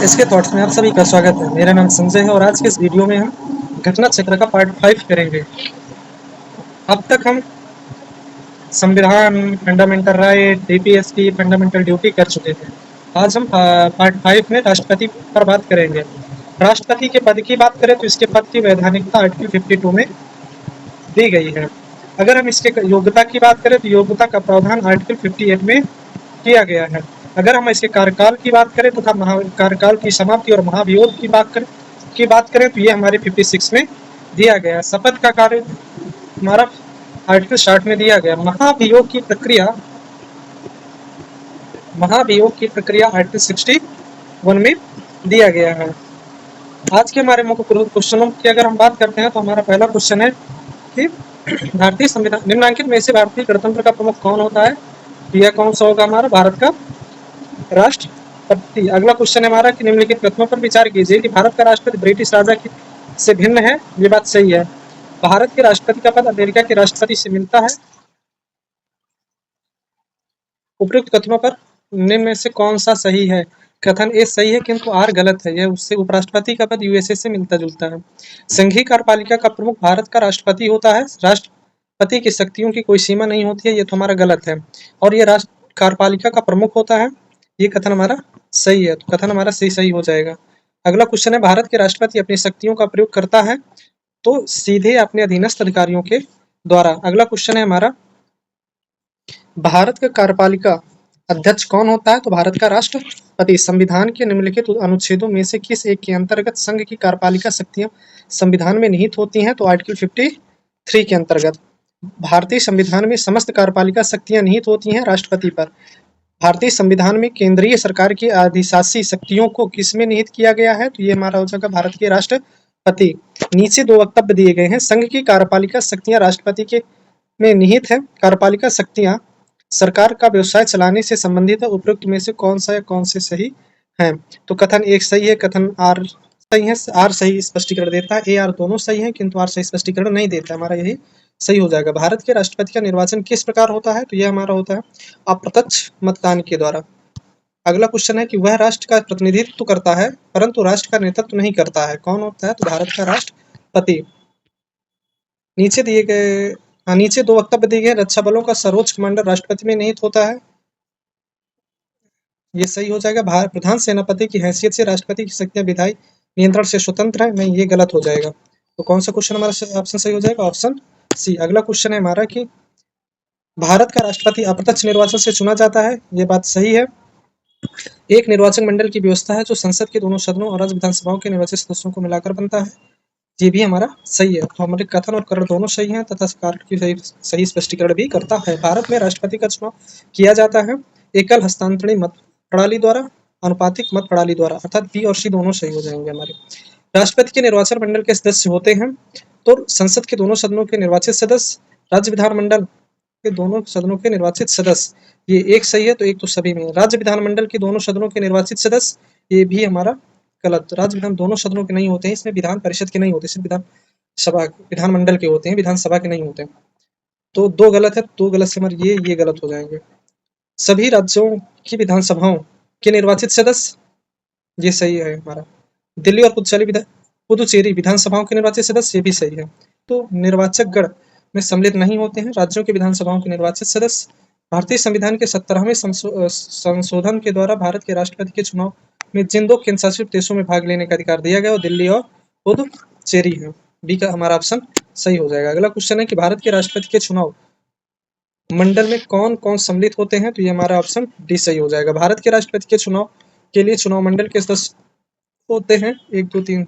इसके थॉट्स में आप सभी का स्वागत है। मेरा नाम संजय है और आज के इस वीडियो में हम घटना चक्र का पार्ट 5 करेंगे। अब तक हम संविधान, fundamental right, DPSP, fundamental duty कर चुके थे। आज हम पार्ट 5 में राष्ट्रपति पर बात करेंगे। राष्ट्रपति के पद की बात करें तो इसके पद की वैधानिकता आर्टिकल 52 में दी गई है। अगर हम इसके योग्यता की बात करें तो योग्यता का प्रावधान आर्टिकल 58 में किया गया है। अगर हम इसके कार्यकाल की बात करें तथा कार्यकाल की समाप्ति और महाभियोग की बात करें तो ये हमारे 56 में दिया गया। शपथ का कार्य हमारा आर्टिकल 60 में दिया गया। महाभियोग की प्रक्रिया आर्टिकल 61 में दिया गया है। आज के हमारे मुख्य क्वेश्चनों की अगर हम बात करते हैं तो हमारा पहला क्वेश्चन है कि भारतीय संविधान निम्नलिखित में से भारतीय गणतंत्र का प्रमुख कौन होता है? यह कौन सा होगा? हमारा भारत का राष्ट्रपति। अगला क्वेश्चन है हमारा कि निम्नलिखित कथनों पर विचार कीजिए कि भारत का राष्ट्रपति ब्रिटिश राजा से भिन्न है। ये बात सही है। भारत के राष्ट्रपति का पद अमेरिका के राष्ट्रपति से मिलता है। उपयुक्त कथनों पर निम्न में से कौन सा सही है? कथन ए सही है किंतु आर गलत है। यह उससे उपराष्ट्रपति का पद यूएसए से मिलता जुलता है। संघीय कार्यपालिका का प्रमुख भारत का राष्ट्रपति होता है। राष्ट्रपति की शक्तियों की कोई सीमा नहीं होती है। ये तो हमारा गलत है। और ये राष्ट्र कार्यपालिका का प्रमुख होता है। ये कथन हमारा सही है। तो कथन हमारा सही हो जाएगा। अगला क्वेश्चन है भारत के राष्ट्रपति अपनी शक्तियों का प्रयोग करता है तो सीधे अपने अधीनस्थ अधिकारियों के द्वारा। अगला क्वेश्चन है हमारा भारत का कार्यपालिका अध्यक्ष कौन होता है? तो भारत का राष्ट्रपति। संविधान के निम्नलिखित अनुच्छेदों में से किस एक के अंतर्गत संघ की कार्यपालिका शक्तियां संविधान में निहित होती हैं? तो आर्टिकल 53 के अंतर्गत। भारतीय संविधान में समस्त कार्यपालिका शक्तियां निहित होती हैं राष्ट्रपति पर। भारतीय संविधान में केंद्रीय सरकार की अधिशासी शक्तियों को किसमें निहित किया गया है? तो ये हमारा हो जाएगा भारत के राष्ट्रपति। नीचे दो वक्तव्य दिए गए हैं। संघ की कार्यपालिका शक्तियां राष्ट्रपति के में निहित है। कार्यपालिका शक्तियां सरकार का व्यवसाय चलाने से संबंधित है। उपयुक्त में से कौन सा या कौन से सही है? तो कथन एक सही है, कथन आर सही है। आर सही स्पष्टीकरण देता है। ए आर दोनों सही है किंतु आर सही स्पष्टीकरण नहीं देता। हमारा यही सही हो जाएगा। भारत के राष्ट्रपति का निर्वाचन किस प्रकार होता है? तो यह हमारा होता है अप्रत्यक्ष मतदान के द्वारा। अगला क्वेश्चन है कि वह राष्ट्र का प्रतिनिधित्व करता है परंतु राष्ट्र का नेतृत्व नहीं करता है। कौन होता है? तो भारत का राष्ट्रपति। नीचे दो वक्तव्य दिए गए। रक्षा बलों का सर्वोच्च कमांडर राष्ट्रपति में निहित होता है। ये सही हो जाएगा। प्रधान सेनापति की हैसियत से राष्ट्रपति की शक्तियां विधायी नियंत्रण से स्वतंत्र है। नहीं, ये गलत हो जाएगा। तो कौन सा क्वेश्चन हमारा ऑप्शन सही हो जाएगा? Option C. अगला क्वेश्चन है हमारा कि भारत का राष्ट्रपति अप्रत्यक्ष निर्वाचन से चुना जाता है। ये बात सही है। एक निर्वाचन मंडल की व्यवस्था है जो संसद के दोनों सदनों और राज्य विधानसभाओं के निर्वाचित सदस्यों को मिलाकर बनता है। ये भी हमारा सही है। तो हमारे कथन और करण दोनों सही हैं तथा कार्य की सही स्पष्टीकरण भी करता है। भारत में राष्ट्रपति का चुनाव किया जाता है एकल हस्तांतरणीय मत प्रणाली द्वारा, अनुपातिक मत प्रणाली द्वारा, अर्थात बी और सी दोनों सही हो जाएंगे हमारे। राष्ट्रपति के निर्वाचन मंडल के सदस्य होते हैं तो संसद के दोनों सदनों के निर्वाचित सदस्य, राज्य विधानमंडल के दोनों सदनों के निर्वाचित सदस्य। ये एक सही है तो एक तो सभी में। राज्य विधानमंडल के दोनों सदनों के निर्वाचित सदस्य, ये भी हमारा गलत। राज्य विधान दोनों सदनों के नहीं होते हैं। इसमें विधान परिषद के नहीं होते, सिर्फ विधानमंडल के होते हैं, विधानसभा के नहीं होते। तो दो गलत है, दो गलत से हमारे ये गलत हो जाएंगे। सभी राज्यों की विधानसभाओं के निर्वाचित सदस्य, ये सही है हमारा। दिल्ली और पुदुचेरी विधानसभाओं के निर्वाचित सदस्य, ये भी सही है। तो निर्वाचक गण में सम्मिलित नहीं होते हैं राज्यों के विधानसभाओं के निर्वाचित सदस्य। भारतीय संविधान के 17वें संशोधन के द्वारा भारत के राष्ट्रपति के चुनाव में जिन दो केंद्र शासित देशों में भाग लेने का अधिकार दिया गया वो दिल्ली और पुदुचेरी है। बी का हमारा ऑप्शन सही हो जाएगा। अगला क्वेश्चन है कि भारत के राष्ट्रपति के चुनाव मंडल में कौन कौन सम्मिलित होते हैं? तो ये हमारा ऑप्शन डी सही हो जाएगा। भारत के राष्ट्रपति के चुनाव के लिए चुनाव मंडल के सदस्य होते हैं 1 2 3